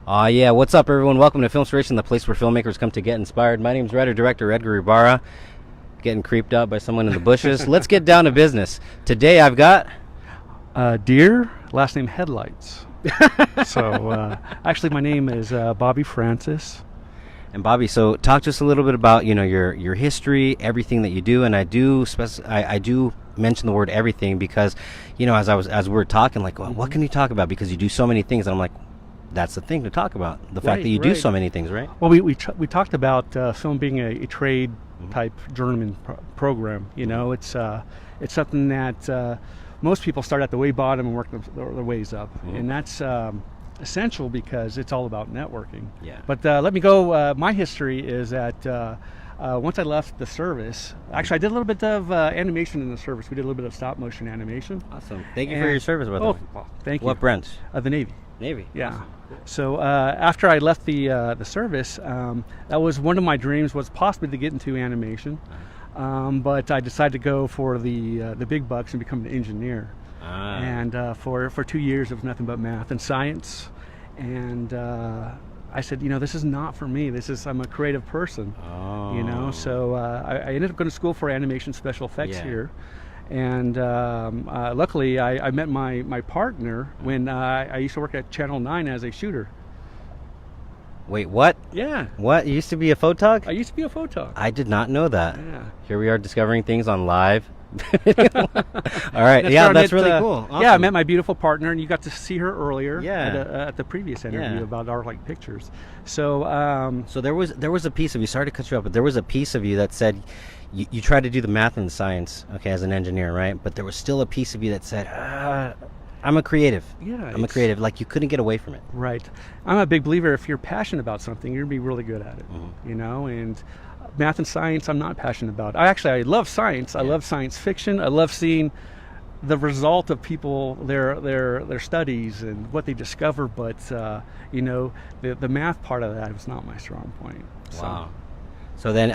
Yeah, what's up, everyone? Welcome to FILMspiration, the place where filmmakers come to get inspired. My name's writer-director Edgar Ibarra, getting creeped out by someone in the bushes. Let's get down to business. Today I've got... Deer, last name Headlights. Actually my name is Bobby Francis. And Bobby, so talk to us a little bit about, your history, everything that you do, and I do mention the word everything because, as we were talking, like, well, what can you talk about? Because you do so many things, and I'm like, that's the thing to talk about. The fact that you do so many things, right? Well, we talked about film being a trade type journeyman program. It's something that most people start at the way bottom and work their ways up, and that's essential because it's all about networking. Yeah. But let me go. My history is that once I left the service, actually I did a little bit of animation in the service. We did a little bit of stop motion animation. Awesome. Thank you for your service, by the way. Well, thank you. What branch? The Navy. Navy. Yeah. Awesome. So after I left the service, that was one of my dreams, was possibly to get into animation, but I decided to go for the big bucks and become an engineer. And for 2 years it was nothing but math and science, and I said, this is not for me. I'm a creative person. So I ended up going to school for animation special effects here. And luckily, I met my partner when I used to work at Channel 9 as a shooter. Wait, what? Yeah. What? You used to be a photog? I used to be a photog. I did not know that. Yeah. Here we are discovering things on live. All right. That's really cool. Awesome. Yeah, I met my beautiful partner, and you got to see her earlier at the previous interview about our pictures. So so there was a piece of you. Sorry to cut you off, but there was a piece of you that said you tried to do the math and the science, as an engineer, right? But there was still a piece of you that said, I'm a creative. Yeah, I'm a creative. Like, you couldn't get away from it. Right. I'm a big believer, if you're passionate about something, you're going to be really good at it. And math and science, I'm not passionate about. I love science. I love science fiction. I love seeing the result of people, their studies and what they discover. But the math part of that is not my strong point. Wow. So then,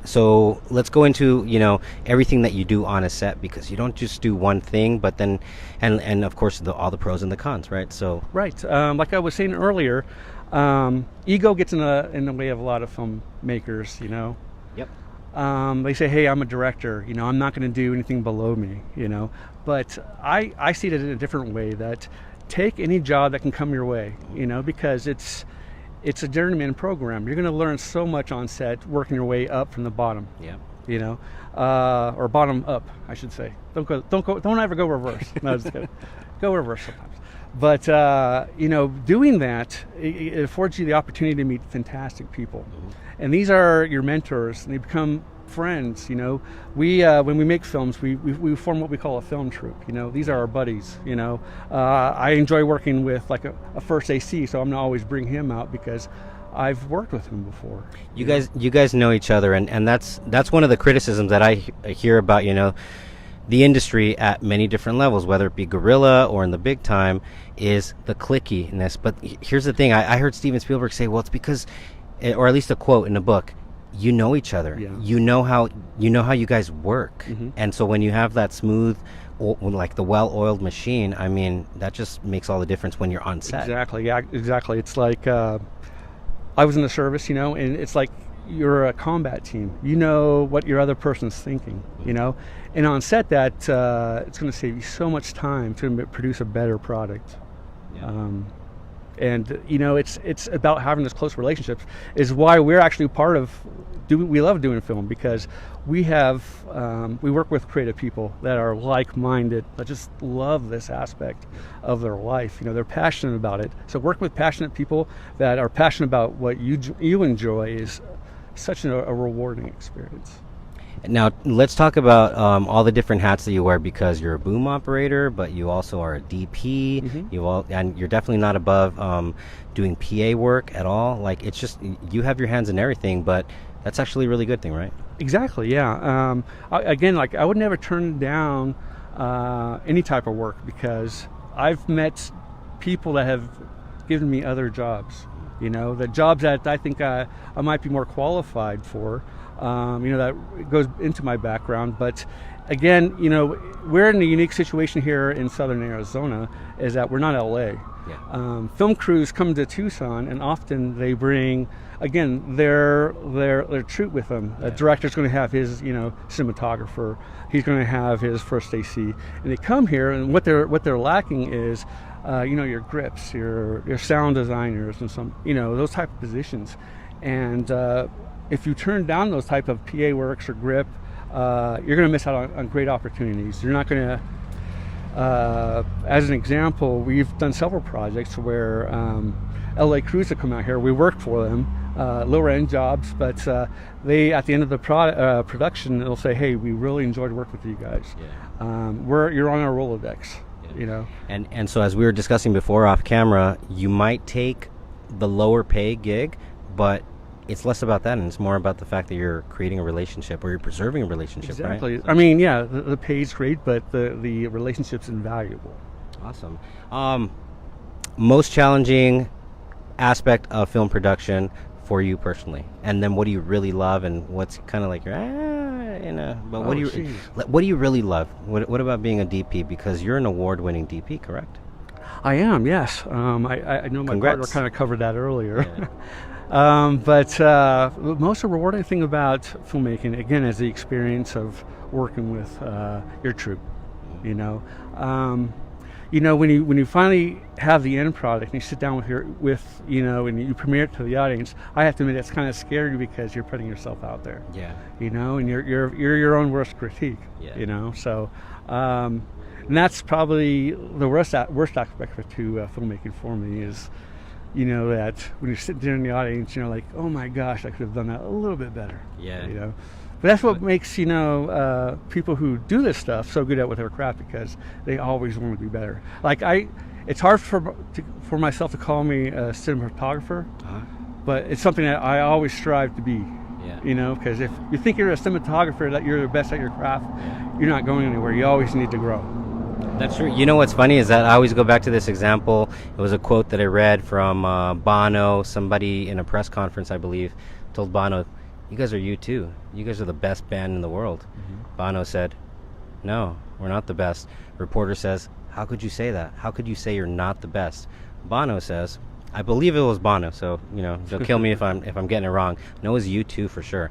so let's go into everything that you do on a set, because you don't just do one thing, but then, and of course all the pros and the cons, right? So right, like I was saying earlier, ego gets in the way of a lot of filmmakers. Yep. They say, hey, I'm a director. I'm not going to do anything below me. But I see it in a different way. That take any job that can come your way. Because it's a journeyman program. You're going to learn so much on set, working your way up from the bottom. Yeah. Or bottom up, I should say. Don't ever go reverse. No, just kidding. Go reverse sometimes. But doing that, it affords you the opportunity to meet fantastic people, and these are your mentors, and they become friends. We when we make films, we form what we call a film troupe. These are our buddies. I enjoy working with like a first AC, so I'm gonna always bring him out because I've worked with him before. You guys know each other, and that's one of the criticisms that I hear about the industry at many different levels, whether it be guerrilla or in the big time, is the clickiness. But here's the thing: I heard Steven Spielberg say, "Well, it's because," or at least a quote in the book, you know each other. Yeah. You know how you guys work, and so when you have that smooth, like the well-oiled machine, I mean, that just makes all the difference when you're on set. Exactly. Yeah. Exactly. It's like I was in the service, and it's like you're a combat team. You know what your other person's thinking. And on set, that it's going to save you so much time to produce a better product. And it's about having this close relationships. Is why we're actually part of. We love doing film because we work with creative people that are like-minded, that just love this aspect of their life. They're passionate about it. So working with passionate people that are passionate about what you enjoy is such a rewarding experience. Now let's talk about all the different hats that you wear, because you're a boom operator, but you also are a DP. And you're definitely not above doing PA work at all. Like, it's just you have your hands in everything, but that's actually a really good thing, right? Exactly. Yeah. Again, like, I would never turn down any type of work because I've met people that have given me other jobs. The jobs that I think I might be more qualified for, that goes into my background. But again, we're in a unique situation here in southern Arizona, is that we're not LA. Yeah. Film crews come to Tucson, and often they bring, again, their troupe with them. Yeah. A director's going to have his, cinematographer. He's going to have his first AC, and they come here, and what they're lacking is, your grips, your sound designers, and some, those type of positions. And if you turn down those type of PA works or grip, you're going to miss out on great opportunities. You're not going to. As an example, we've done several projects where LA crews have come out here. We work for them, lower end jobs, but they, at the end of the production, they'll say, "Hey, we really enjoyed working with you guys. Yeah. You're on our Rolodex." Yeah. And so, as we were discussing before off camera, you might take the lower pay gig, but it's less about that, and it's more about the fact that you're creating a relationship, or you're preserving a relationship. Exactly. Right? I mean, yeah, the pay's great, but the relationship's invaluable. Awesome. Most challenging aspect of film production for you personally, and then what do you really love, and what's kind of like your but what do you really love? What about being a DP? Because you're an award-winning DP, correct? I am. Yes. I know my partner kind of covered that earlier. Yeah. But the most rewarding thing about filmmaking, again, is the experience of working with your troupe. When you finally have the end product and you sit down and you premiere it to the audience, I have to admit it's kind of scary because you're putting yourself out there. Yeah. And you're your own worst critique. Yeah. So. And that's probably the worst aspect to filmmaking for me is, that when you're sitting there in the audience, you're like, oh my gosh, I could have done that a little bit better. Yeah. But that's what makes, people who do this stuff so good at with their craft, because they always want to be better. Like it's hard for myself to call me a cinematographer, but it's something that I always strive to be. Yeah. Because if you think you're a cinematographer, that you're the best at your craft, you're not going anywhere. You always need to grow. That's true. What's funny is that I always go back to this example. It was a quote that I read from Bono. Somebody in a press conference, I believe, told Bono, "You guys are U2. You guys are the best band in the world." Mm-hmm. Bono said, "No, we're not the best." Reporter says, "How could you say that? How could you say you're not the best?" Bono says, I believe it was Bono, so don't kill me if I'm getting it wrong. No, it was U2 for sure.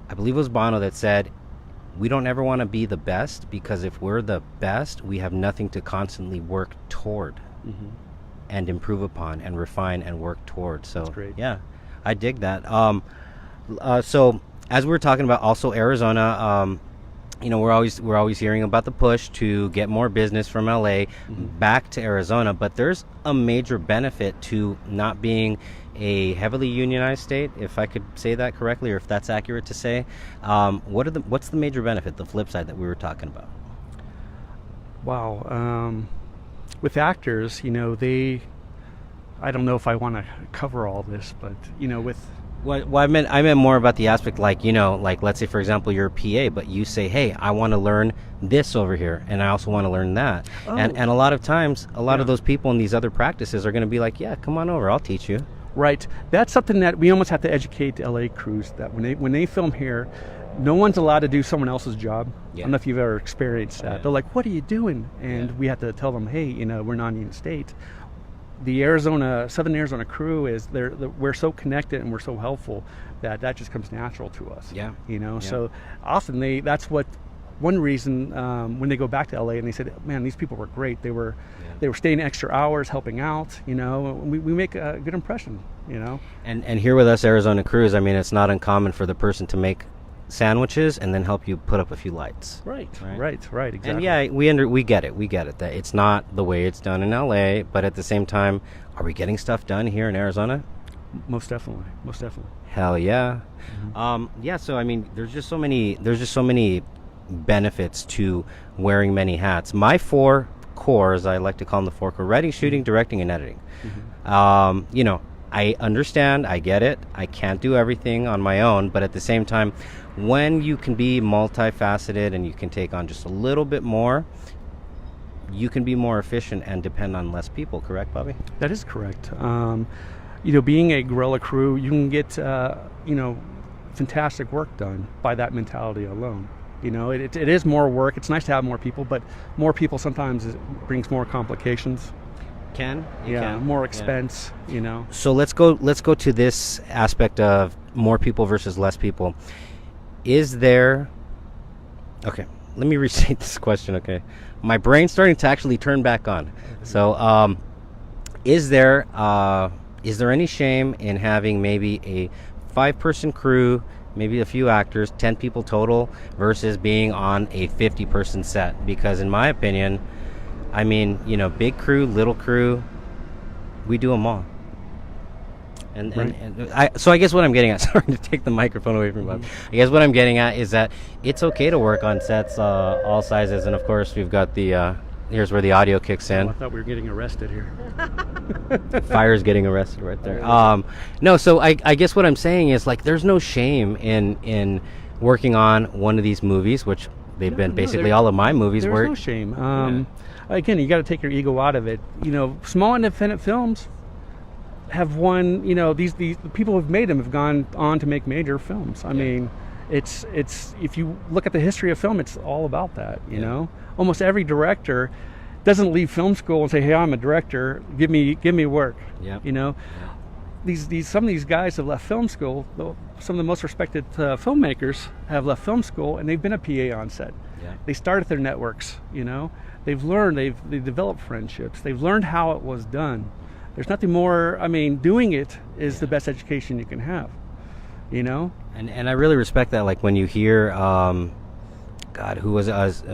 I believe it was Bono that said, we don't ever want to be the best, because if we're the best, we have nothing to constantly work toward and improve upon and refine and work toward. So, that's great. Yeah, I dig that. So as we were talking about also Arizona, we're always hearing about the push to get more business from LA back to Arizona, but there's a major benefit to not being a heavily unionized state, if I could say that correctly, or if that's accurate to say. What's the major benefit, the flip side that we were talking about? Wow. With actors, I don't know if I want to cover all this, but with Well, I meant more about the aspect, like let's say, for example, you're a PA, but you say, hey, I want to learn this over here, and I also want to learn that. Oh. And a lot of times, of those people in these other practices are going to be like, yeah, come on over, I'll teach you. Right. That's something that we almost have to educate the LA crews, that when they film here, no one's allowed to do someone else's job. Yeah. I don't know if you've ever experienced that. Yeah. They're like, what are you doing? And we have to tell them, hey, we're not in the state. The Southern Arizona crew we're so connected and we're so helpful that just comes natural to us. Yeah. So often that's what one reason when they go back to LA and they said, man, these people were great. They were staying extra hours helping out. We make a good impression. And here with us Arizona crews, I mean, it's not uncommon for the person to make sandwiches and then help you put up a few lights. Right, exactly. And yeah, we get it that it's not the way it's done in LA, but at the same time, are we getting stuff done here in Arizona? Most definitely. Hell yeah. Mm-hmm. So I mean, there's just so many benefits to wearing many hats. My 4 cores, I like to call them the 4 core: writing, shooting, directing, and editing. Mm-hmm. I understand, I get it, I can't do everything on my own, but at the same time, when you can be multifaceted and you can take on just a little bit more, you can be more efficient and depend on less people, correct, Bobby? That is correct. being a guerrilla crew, you can get fantastic work done by that mentality alone. It is more work. It's nice to have more people, but more people sometimes brings more complications. More expense. So let's go to this aspect of more people versus less people. Is there? Okay, let me restate this question. Okay, my brain's starting to actually turn back on. So, is there any shame in having maybe a 5-person crew, maybe a few actors, 10 people total, versus being on a 50-person set? Because in my opinion, I mean, big crew, little crew, we do them all. So I guess what I'm getting at, sorry to take the microphone away from Bob. I guess what I'm getting at is that it's okay to work on sets all sizes, and of course we've got the here's where the audio kicks in. I thought we were getting arrested here. Fire's getting arrested right there. No, so I guess what I'm saying is, like, there's no shame in working on one of these movies, which they've been basically all of my movies. There's no shame. Again, you got to take your ego out of it. Small independent films have won. These the people who've made them have gone on to make major films. I mean, it's if you look at the history of film, it's all about that. Almost every director doesn't leave film school and say, "Hey, I'm a director. Give me work." Some of these guys have left film school. Some of the most respected filmmakers have left film school, and they've been a PA on set. They started their networks. They've learned. They've developed friendships. They've learned how it was done. There's nothing more. I mean, doing it is the best education you can have. And I really respect that. Like when you hear, God, who was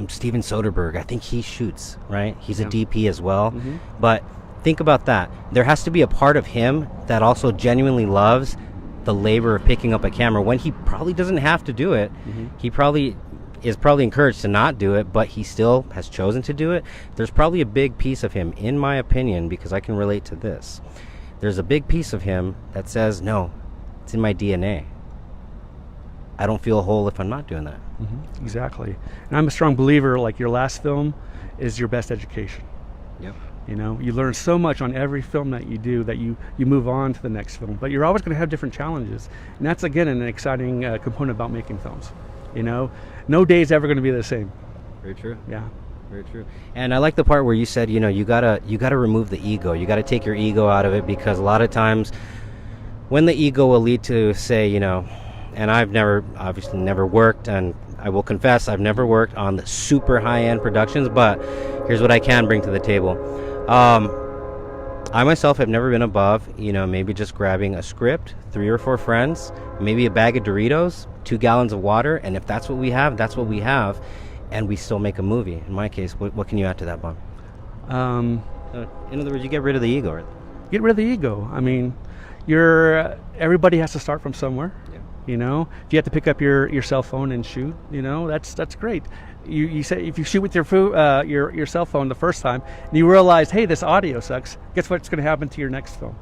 Steven Soderbergh? I think he shoots, right? He's a DP as well. But think about that. There has to be a part of him that also genuinely loves the labor of picking up a camera when he probably doesn't have to do it. He probably is encouraged to not do it, but he still has chosen to do it. There's probably a big piece of him, in my opinion, because I can relate to this. There's a big piece of him that says, no, it's in my DNA. I don't feel whole if I'm not doing that. Exactly. And I'm a strong believer, like, your last film is your best education. You learn so much on every film that you do that you move on to the next film. But you're always going to have different challenges. And that's, again, an exciting component about making films. No day is ever going to be the same. Very true. Yeah. Very true. And I like the part where you said, you gotta remove the ego. You gotta take your ego out of it, because a lot of times when the ego will lead to, say, and I've obviously never worked, and I will confess I've never worked on the super high-end productions, but here's what I can bring to the table. I myself have never been above, maybe just grabbing a script, 3 or 4 friends, maybe a bag of Doritos, 2 gallons of water, and if that's what we have, that's what we have, and we still make a movie. In my case, what can you add to that, Bob? In other words, you get rid of the ego. Right? Get rid of the ego. I mean, everybody has to start from somewhere. If you have to pick up your cell phone and shoot, that's great. You say, if you shoot with your cell phone the first time and you realize, hey, this audio sucks, guess what's going to happen to your next film?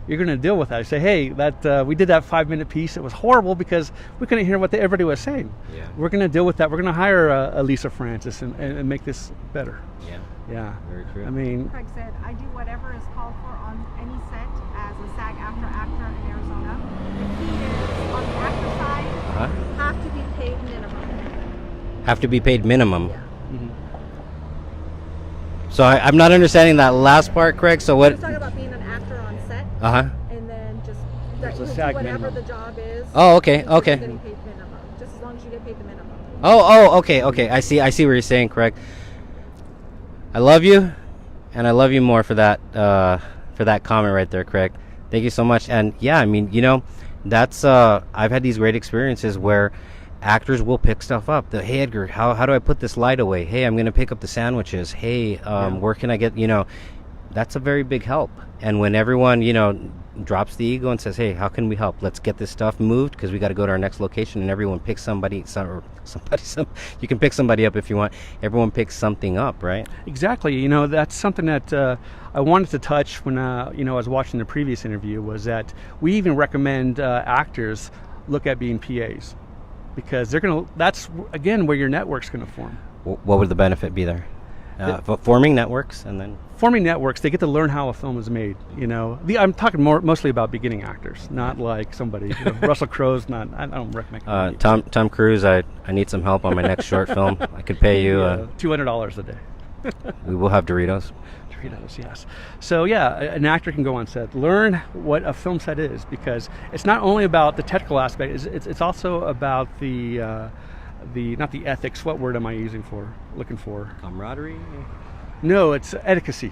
You're going to deal with that. You say, hey, we did that 5-minute piece. It was horrible because we couldn't hear what everybody was saying. We're going to deal with that. We're going to hire Elisa Cota-Francis and make this better. Yeah. Very true. I mean, Craig said, I do whatever is called for on any set as a SAG-AFTRA actor in Arizona. The key is, on the actor side, have to be paid minimum. Have to be paid minimum. So I'm not understanding that last part, Craig. So what? We're talking about being an actor on set. And then just There's a do SAG whatever minimum. the job is. Oh, okay, okay. Getting paid minimum, just as long as you get paid the minimum. Okay. I see what you're saying, Craig. I love you, and I love you more for that comment right there, Craig. Thank you so much. And yeah, I mean, that's I've had these great experiences where actors will pick stuff up. Hey, Edgar, how do I put this light away? Hey, I'm going to pick up the sandwiches. Hey, where can I get, that's a very big help. And when everyone, drops the ego and says, hey, how can we help? Let's get this stuff moved because we got to go to our next location, and everyone picks somebody, you can pick somebody up if you want. Everyone picks something up, right? Exactly. That's something that I wanted to touch when, I was watching the previous interview, was that we even recommend actors look at being PAs, because that's again where your network's going to form. What would the benefit be there? forming networks, and then forming networks. They get to learn how a film is made. I'm talking mostly about beginning actors, not like somebody. Russell Crowe's not. I don't recommend. Tom Cruise. I need some help on my next short film. I could pay you $200 a day. We will have Doritos. Doritos, yes. So yeah, an actor can go on set, learn what a film set is, because it's not only about the technical aspect. It's also about the not the ethics. What word am I looking for? Camaraderie. No, it's etiquette.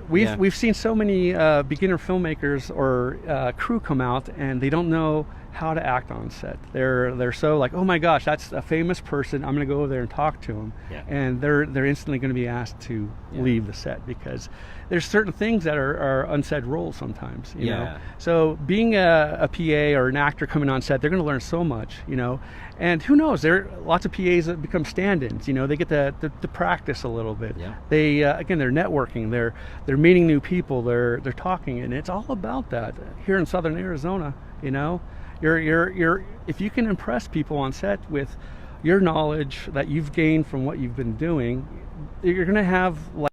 We've seen so many beginner filmmakers or crew come out, and they don't know how to act on set. They're so like, oh my gosh, that's a famous person, I'm going to go over there and talk to him, and they're instantly going to be asked to leave the set, because there's certain things that are unsaid roles sometimes. You know, so being a PA or an actor coming on set, they're going to learn so much. And who knows? There are lots of PAs that become stand-ins. They get to practice a little bit. They again, they're networking. They're meeting new people. They're talking, and it's all about that here in Southern Arizona. You're if you can impress people on set with your knowledge that you've gained from what you've been doing, you're going to have